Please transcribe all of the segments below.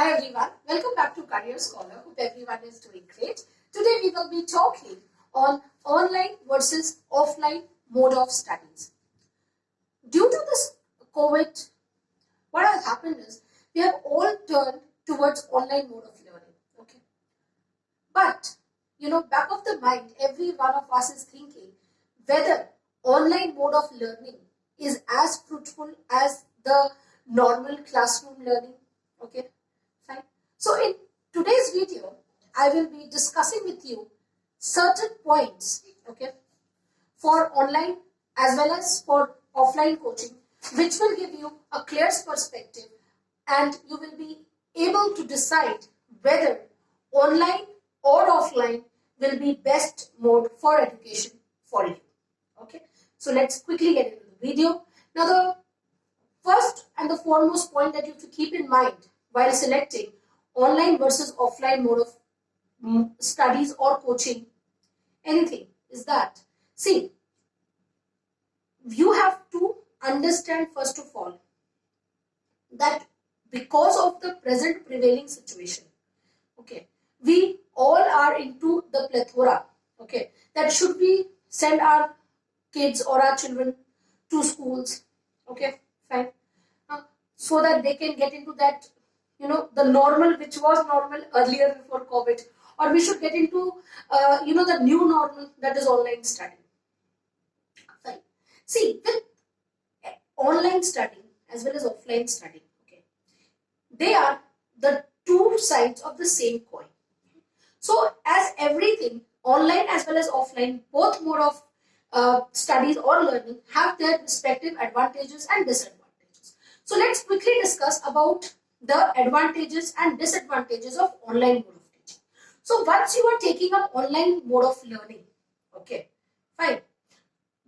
Hi everyone, welcome back to Career Scholar. Hope everyone is doing great. Today we will be talking on online versus offline mode of studies. Due to this COVID, what has happened is we have all turned towards online mode of learning. Okay, but back of the mind, every one of us is thinking whether online mode of learning is as fruitful as the normal classroom learning. Okay, fine. So in today's video, I will be discussing with you certain points, okay, for online as well as for offline coaching, which will give you a clear perspective and you will be able to decide whether online or offline will be best mode for education for you. Okay, so let's quickly get into the video. Now, the first and the foremost point that you have to keep in mind while selecting online versus offline mode of studies or coaching, anything, is that, see, you have to understand first of all that because of the present prevailing situation, okay, we all are into the plethora, okay, that should we send our kids or our children to schools, okay, fine, so that they can get into that, the normal which was normal earlier before COVID, or we should get into, the new normal, that is online study. Fine. See, with online study as well as offline study, okay, they are the two sides of the same coin. So as everything, online as well as offline, both mode of studies or learning have their respective advantages and disadvantages. So let's quickly discuss about the advantages and disadvantages of online mode of teaching. So once you are taking up online mode of learning, okay, fine,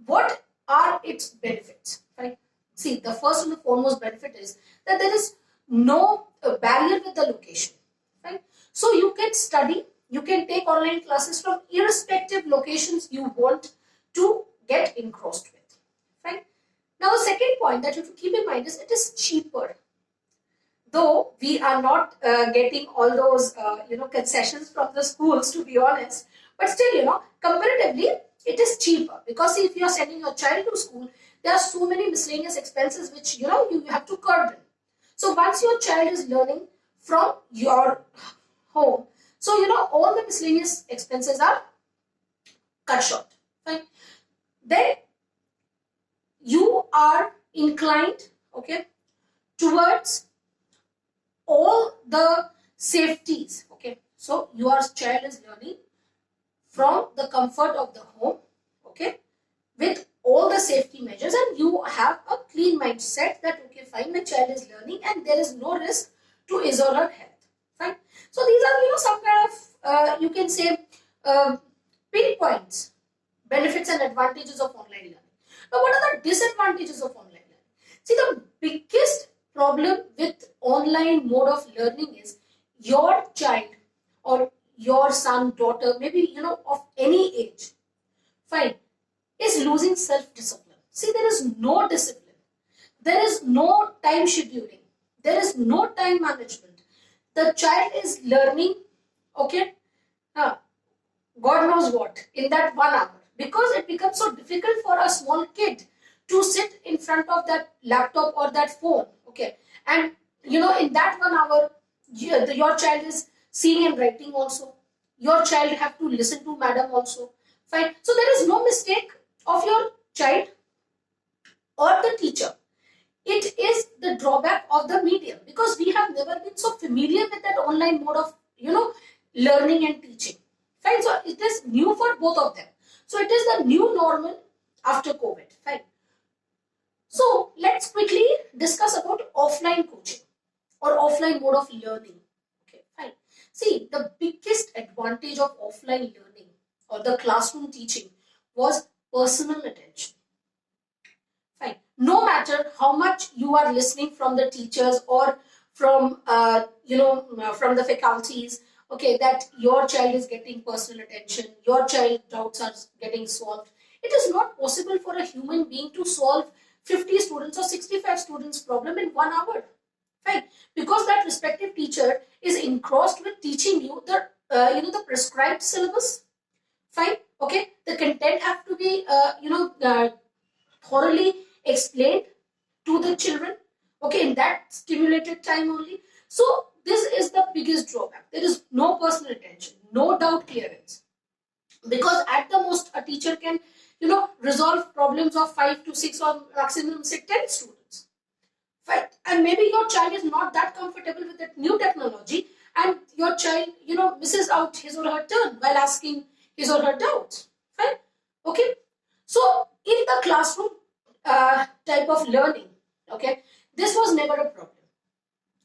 what are its benefits? Fine. See, the first and the foremost benefit is that there is no barrier with the location. Fine. So you can study, you can take online classes from irrespective locations you want to get engrossed with. Fine. Now the second point that you have to keep in mind is it is cheaper. Though we are not getting all those concessions from the schools, to be honest, but still, comparatively it is cheaper, because if you are sending your child to school, there are so many miscellaneous expenses which you have to curb in. So once your child is learning from your home, so all the miscellaneous expenses are cut short. Fine. Then you are inclined, okay, towards all the safeties. Okay, so your child is learning from the comfort of the home, okay, with all the safety measures, and you have a clean mindset that okay, fine, my child is learning and there is no risk to his or her health. Fine. So these are some kind of you can say pinpoints, benefits and advantages of online learning. Now, what are the disadvantages of online learning? See, the biggest problem with online mode of learning is your child or your son, daughter, maybe of any age, fine, is losing self-discipline. See, there is no discipline, there is no time scheduling, there is no time management. The child is learning, okay, God knows what in that 1 hour, because it becomes so difficult for a small kid to sit in front of that laptop or that phone, okay, and in that 1 hour your child is seeing and writing also, your child have to listen to madam also, fine. So there is no mistake of your child or the teacher. It is the drawback of the medium, because we have never been so familiar with that online mode of learning and teaching. Fine. So it is new for both of them. So it is the new normal after COVID. Fine. So let's quickly discuss about offline coaching or offline mode of learning. Okay, fine. See, the biggest advantage of offline learning or the classroom teaching was personal attention. Fine. No matter how much you are listening from the teachers or from from the faculties, okay, that your child is getting personal attention, your child doubts are getting solved. It is not possible for a human being to solve 50 students or 65 students problem in 1 hour. Fine, because that respective teacher is engrossed with teaching you the the prescribed syllabus. Fine, okay. The content have to be thoroughly explained to the children, okay, in that stimulated time only. So this is the biggest drawback. There is no personal attention, no doubt clearance, because at the most a teacher can resolve problems of 5 to 6 or maximum say 10 students. Right? And maybe your child is not that comfortable with that new technology, and your child misses out his or her turn while asking his or her doubts. Fine, okay. So in the classroom type of learning, okay, this was never a problem.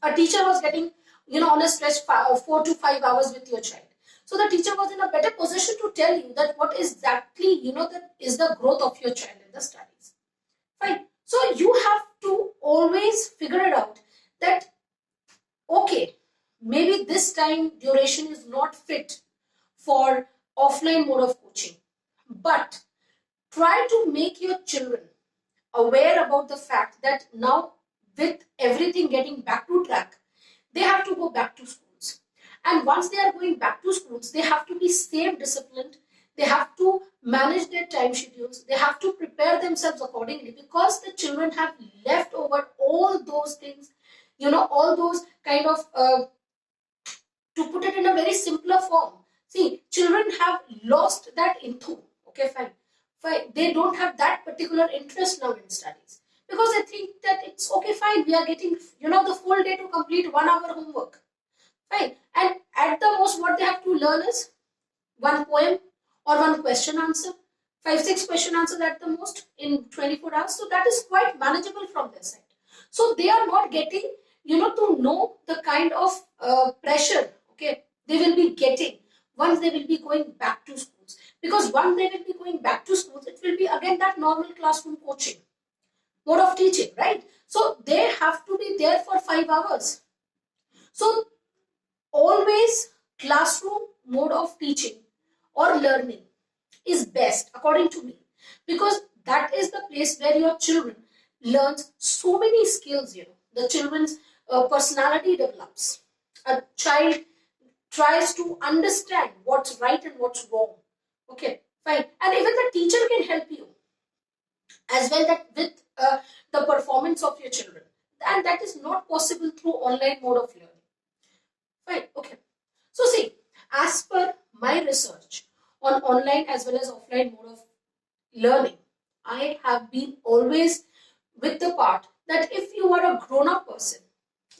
A teacher was getting on a stretch 4 to 5 hours with your child, so the teacher was in a better position to tell you that what exactly that is the growth of your child in the studies. Fine. So you have to always figure it out that okay, maybe this time duration is not fit for offline mode of coaching, but try to make your children aware about the fact that now with everything getting back to track, they have to go back to schools. And once they are going back to schools, they have to be safe, disciplined. They have to manage their time schedules. They have to prepare themselves accordingly, because the children have left over all those things, all those kind of, to put it in a very simpler form. See, children have lost that into, okay, fine. Fine. They don't have that particular interest now in studies, because they think that it's okay, fine, we are getting, the full day to complete 1 hour homework. Fine. And at the most, what they have to learn is one poem or one question answer, 5-6 question answers at the most in 24 hours. So that is quite manageable from their side. So they are not getting, to know the kind of pressure, okay, they will be getting once they will be going back to schools. Because once they will be going back to schools, it will be again that normal classroom coaching mode of teaching, right? So they have to be there for 5 hours. So always classroom mode of teaching or learning is best according to me, because that is the place where your children learns so many skills. The children's personality develops. A child tries to understand what's right and what's wrong. Okay, fine. And even the teacher can help you as well that with the performance of your children, and that is not possible through online mode of learning. Fine, okay. So see, as per my research on online as well as offline mode of learning, I have been always with the part that if you are a grown-up person,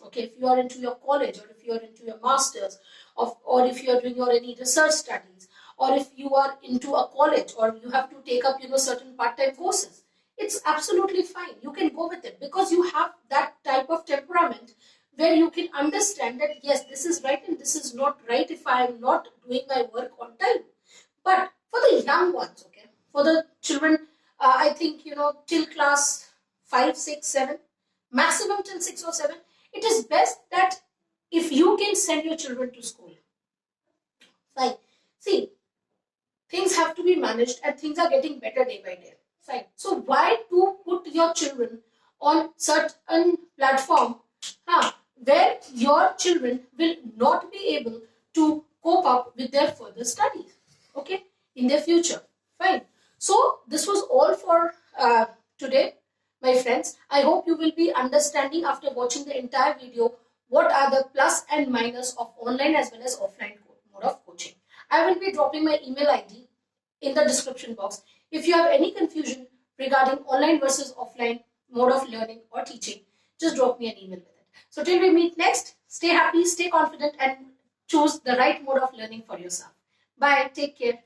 okay, if you are into your college, or if you are into your masters, or if you are doing your any research studies, or if you are into a college, or you have to take up certain part-time courses, it's absolutely fine. You can go with it, because you have that type of temperament where you can understand that yes, this is right and this is not right if I am not doing my work on time. But for the young ones, okay, for the children, I think till class 5, 6, 7, maximum till 6 or 7, it is best that if you can send your children to school. Fine. See, things have to be managed and things are getting better day by day. Fine. So why to put your children on certain platform where your children will not be able to cope up with their further studies, okay, in their future. Fine. So this was all for today, my friends. I hope you will be understanding after watching the entire video what are the plus and minus of online as well as offline mode of coaching. I will be dropping my email ID in the description box. If you have any confusion regarding online versus offline mode of learning or teaching, just drop me an email with it. So till we meet next, stay happy, stay confident, and choose the right mode of learning for yourself. Bye. Take care.